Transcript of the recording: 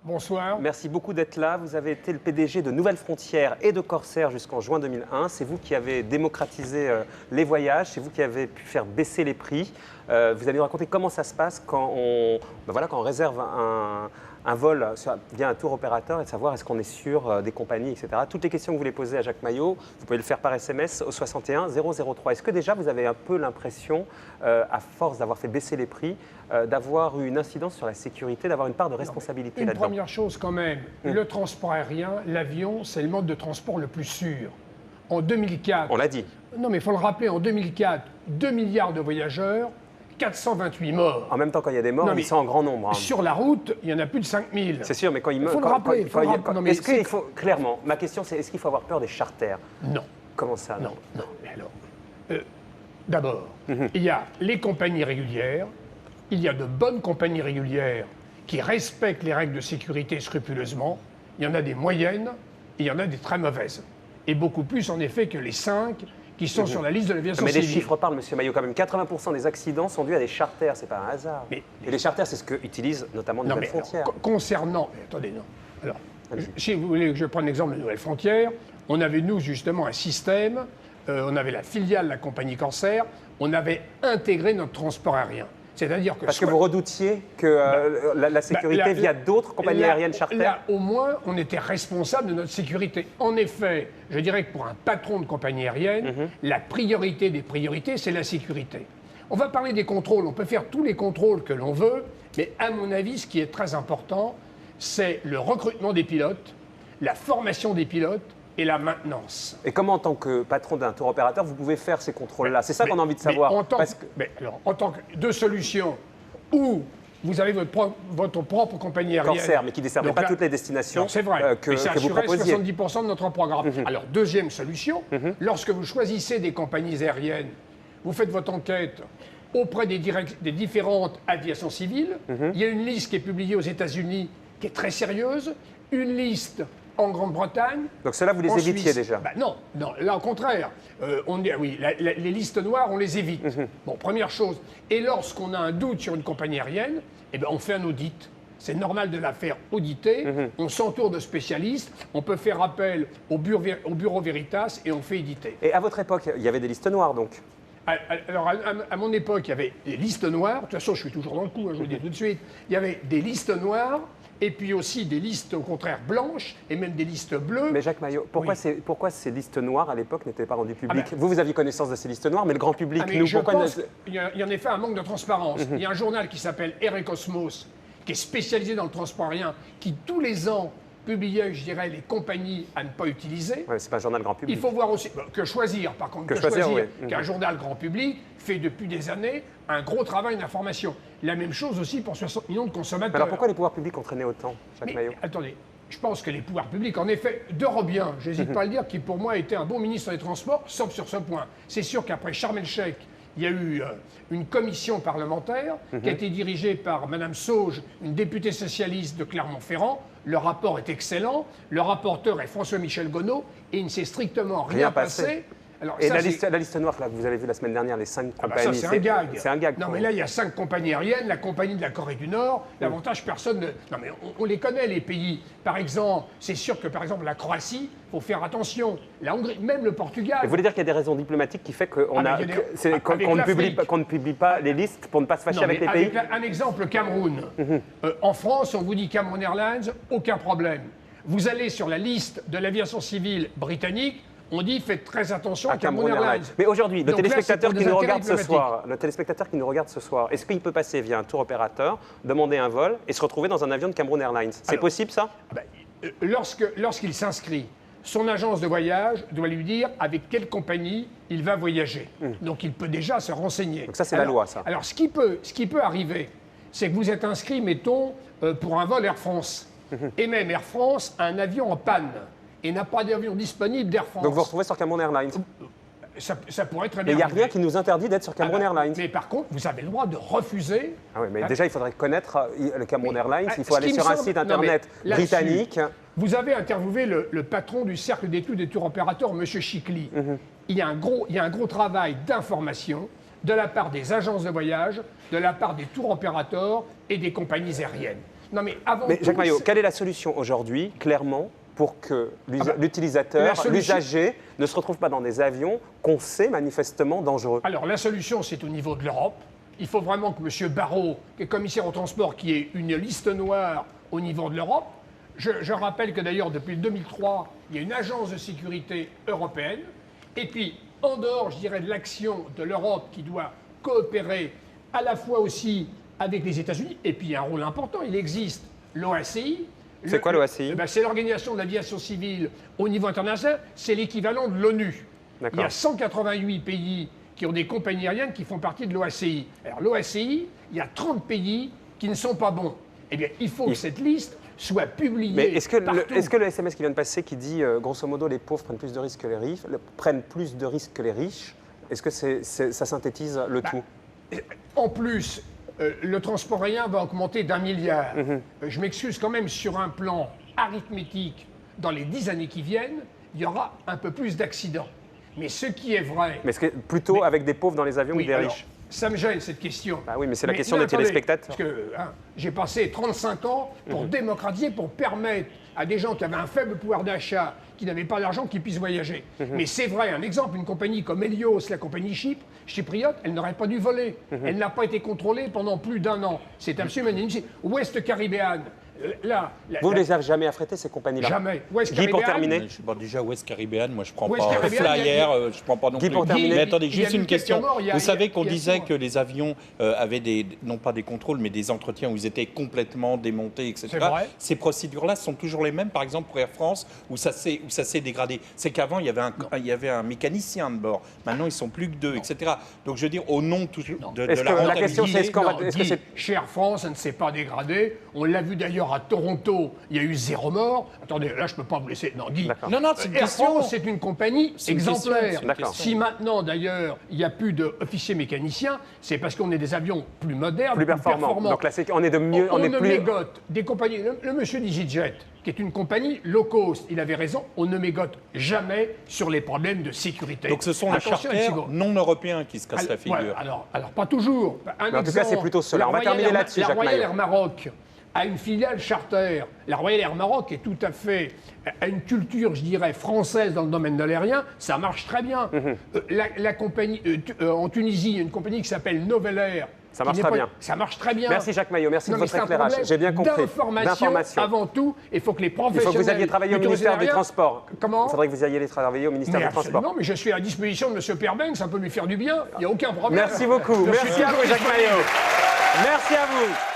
Bonsoir. Merci beaucoup d'être là. Vous avez été le PDG de Nouvelles Frontières et de Corsair jusqu'en juin 2001. C'est vous qui avez démocratisé les voyages, c'est vous qui avez pu faire baisser les prix. Vous allez nous raconter comment ça se passe quand on réserve un vol via un tour opérateur et de savoir est-ce qu'on est sûr des compagnies, etc. Toutes les questions que vous voulez poser à Jacques Maillot, vous pouvez le faire par SMS au 61 003. Est-ce que déjà vous avez un peu l'impression, à force d'avoir fait baisser les prix, d'avoir eu une incidence sur la sécurité, d'avoir une part de responsabilité Une là-dedans? première chose quand même, le transport aérien, l'avion, c'est le mode de transport le plus sûr. En 2004... On l'a dit. Non mais il faut le rappeler, en 2004, 2 milliards de voyageurs, 428 morts. En même temps, quand il y a des morts, ils sont en grand nombre. Hein. Sur la route, il y en a plus de 5000. C'est sûr, mais quand ils meurent... Il faut le rappeler. Est-ce qu'il faut... Clairement, ma question c'est, est-ce qu'il faut avoir peur des charters? Non. Comment ça? Non. Mais alors, d'abord, il y a les compagnies régulières, il y a de bonnes compagnies régulières qui respectent les règles de sécurité scrupuleusement, il y en a des moyennes et il y en a des très mauvaises. Et beaucoup plus, en effet, que les 5 qui sont sur la liste de l'aviation civile. Mais les chiffres parlent, monsieur Maillot, quand même. 80% des accidents sont dus à des charters, c'est pas un hasard. Et les charters, c'est ce que utilisent notamment Nouvelles Frontières. Concernant... attendez, non. Alors, si vous voulez que je prenne l'exemple de Nouvelles Frontières, on avait, nous, justement, un système, on avait la filiale de la compagnie Corsair, on avait intégré notre transport aérien. C'est-à-dire que... Parce que vous redoutiez que la sécurité via d'autres compagnies aériennes charter? Là, au moins, on était responsable de notre sécurité. En effet, je dirais que pour un patron de compagnie aérienne, la priorité des priorités, c'est la sécurité. On va parler des contrôles, on peut faire tous les contrôles que l'on veut, mais à mon avis, ce qui est très important, c'est le recrutement des pilotes, la formation des pilotes, et la maintenance. Et comment, en tant que patron d'un tour opérateur, vous pouvez faire ces contrôles-là? C'est ça qu'on a envie de savoir. En tant que deux solutions, ou vous avez votre propre compagnie aérienne. Corsair, mais qui ne desservait pas toutes les destinations c'est vrai, que vous proposiez. 70% de notre programme. Alors, deuxième solution, lorsque vous choisissez des compagnies aériennes, vous faites votre enquête auprès des différentes aviations civiles. Il y a une liste qui est publiée aux États-Unis qui est très sérieuse, une liste en Grande-Bretagne. Donc cela, vous les évitiez déjà? Non, là au contraire. Les listes noires, on les évite. Bon, première chose. Et lorsqu'on a un doute sur une compagnie aérienne, on fait un audit. C'est normal de la faire auditer. On s'entoure de spécialistes. On peut faire appel au bureau Veritas et on fait éditer. Et à votre époque, il y avait des listes noires donc? Alors, à mon époque, il y avait des listes noires. De toute façon, je suis toujours dans le coup, je vous le dis tout de suite. Il y avait des listes noires. Et puis aussi des listes, au contraire, blanches, et même des listes bleues. Mais Jacques Maillot, pourquoi ces listes noires, à l'époque, n'étaient pas rendues publiques? Vous aviez connaissance de ces listes noires, mais le grand public, nous, pourquoi... Il y a en effet un manque de transparence. Il y a un journal qui s'appelle Aerocosmos, qui est spécialisé dans le transport aérien, qui, tous les ans, publiait, je dirais, les compagnies à ne pas utiliser. Ouais, c'est pas un journal grand public. Il faut voir aussi, que choisir, par contre, qu'un journal grand public fait depuis des années un gros travail d'information. La même chose aussi pour 60 millions de consommateurs. Alors pourquoi les pouvoirs publics ont traîné autant, Jacques Maillot? Attendez, je pense que les pouvoirs publics, en effet, d'Eurobien, j'hésite pas à le dire, qui pour moi était un bon ministre des Transports, sauf sur ce point. C'est sûr qu'après Sharm el-Sheikh, il y a eu une commission parlementaire qui a été dirigée par Mme Sauge, une députée socialiste de Clermont-Ferrand. Le rapport est excellent. Le rapporteur est François-Michel Gonod et il ne s'est strictement rien passé. Alors, et ça, la liste noire là, que vous avez vue la semaine dernière, les 5 compagnies, c'est un gag. C'est un gag. Non, mais là, il y a 5 compagnies aériennes, la compagnie de la Corée du Nord. L'avantage, personne ne... Non, mais on les connaît, les pays. Par exemple, c'est sûr que, par exemple, la Croatie, il faut faire attention. La Hongrie, même le Portugal. Et vous voulez dire qu'il y a des raisons diplomatiques qui font qu'on ne publie pas les listes pour ne pas se fâcher avec les pays? Un exemple, Cameroun. En France, on vous dit Cameroun Airlines, aucun problème. Vous allez sur la liste de l'aviation civile britannique, on dit faites très attention à Cameroun Airlines. Mais aujourd'hui, le téléspectateur qui nous regarde ce soir, est-ce qu'il peut passer via un tour opérateur, demander un vol et se retrouver dans un avion de Cameroun Airlines? C'est possible ça? Lorsqu'il s'inscrit, son agence de voyage doit lui dire avec quelle compagnie il va voyager. Donc il peut déjà se renseigner. Donc ça, c'est la loi, ça. Alors ce qui peut arriver, c'est que vous êtes inscrit, mettons, pour un vol Air France. Et même Air France a un avion en panne. Et n'a pas d'avion disponible d'Air France. Donc vous vous retrouvez sur Cameroun Airlines? Ça pourrait très bien. Mais il n'y a rien qui nous interdit d'être sur Cameroun Airlines. Mais par contre, vous avez le droit de refuser. Ah oui, mais déjà, il faudrait connaître le Cameroun Airlines. Il faut aller sur un site internet britannique. Vous avez interviewé le patron du cercle d'études des tours opérateurs, M. Chikli. Il y a un gros travail d'information de la part des agences de voyage, de la part des tours opérateurs et des compagnies aériennes. Non, mais avant Mais tout, Jacques Maillot, quelle est la solution aujourd'hui, clairement, pour que l'utilisateur, l'usager, ne se retrouve pas dans des avions qu'on sait manifestement dangereux? Alors, la solution, c'est au niveau de l'Europe. Il faut vraiment que M. Barrot, qui est commissaire au transport, qui ait une liste noire au niveau de l'Europe. Je rappelle que d'ailleurs, depuis 2003, il y a une agence de sécurité européenne. Et puis, en dehors, je dirais, de l'action de l'Europe qui doit coopérer à la fois aussi avec les États-Unis, et puis il y a un rôle important, il existe l'OACI. C'est quoi l'OACI? C'est l'Organisation de l'aviation civile au niveau international, c'est l'équivalent de l'ONU. Il y a 188 pays qui ont des compagnies aériennes qui font partie de l'OACI. Alors l'OACI, il y a 30 pays qui ne sont pas bons. Eh bien, il faut que cette liste soit publiée. Mais est-ce que le SMS qui vient de passer, qui dit grosso modo les pauvres prennent plus de risques que les riches, est-ce que ça synthétise le tout? En plus, le transport aérien va augmenter d'1 milliard. Je m'excuse quand même, sur un plan arithmétique, dans les 10 années qui viennent, il y aura un peu plus d'accidents. Mais ce qui est vrai... Mais plutôt avec des pauvres dans les avions ou des riches? Ça me gêne, cette question. Bah oui, mais c'est la question des téléspectateurs. Parce que j'ai passé 35 ans pour démocratiser, pour permettre à des gens qui avaient un faible pouvoir d'achat, qui n'avaient pas d'argent, qu'ils puissent voyager. Mais c'est vrai, un exemple, une compagnie comme Helios, la compagnie chypriote, elle n'aurait pas dû voler. Elle n'a pas été contrôlée pendant plus d'1 an. C'est absolument inadmissible. West Caribbean, vous ne les avez jamais affrétés, ces compagnies-là? Jamais. Guy, pour terminer. Déjà, West Caribbean, moi je prends pas Flyer, je prends pas non plus. Guy, pour terminer. Mais attendez, juste une question. Vous savez qu'on disait que que les avions avaient non pas des contrôles, mais des entretiens où ils étaient complètement démontés, etc. Ces procédures-là sont toujours les mêmes, par exemple pour Air France, où ça s'est dégradé. C'est qu'avant, il y avait un mécanicien de bord. Maintenant, ils sont plus que 2, etc. Donc je veux dire, au nom de la rentabilité... La question, c'est est-ce que chez Air France, ça ne s'est pas dégradé. On l'a vu d'ailleurs à Toronto, il y a eu 0 mort. Attendez, là, je ne peux pas vous laisser. Non, Guy. Non, c'est une Air question. France, c'est une compagnie exemplaire. Si maintenant, d'ailleurs, il n'y a plus d'officiers mécaniciens, c'est parce qu'on est des avions plus modernes, plus performants. Donc là, on est de mieux. On ne mégote des compagnies. Le monsieur d'EasyJet, qui est une compagnie low cost, il avait raison, on ne mégote jamais sur les problèmes de sécurité. Donc ce sont les charters non européens qui se cassent la figure. Ouais, alors, pas toujours. En tout cas, c'est plutôt cela. On va terminer là-dessus, Jacques Maillot. La Royal Air Maroc a une filiale charter. La Royal Air Maroc est tout à fait a une culture, je dirais, française dans le domaine de l'aérien. Ça marche très bien. La compagnie en Tunisie, il y a une compagnie qui s'appelle Novel Air. Ça marche très bien. Ça marche très bien. Merci Jacques Maillot, merci de votre éclairage. J'ai bien compris. D'information avant tout. Il faut que les professionnels... Il faut que vous alliez travailler au ministère des Transports. Comment? Il faudrait que vous alliez travailler au ministère des Transports. Non, mais je suis à la disposition de M. Perben, ça peut lui faire du bien. Il n'y a aucun problème. Merci beaucoup. Merci à vous Jacques Maillot. Merci à vous.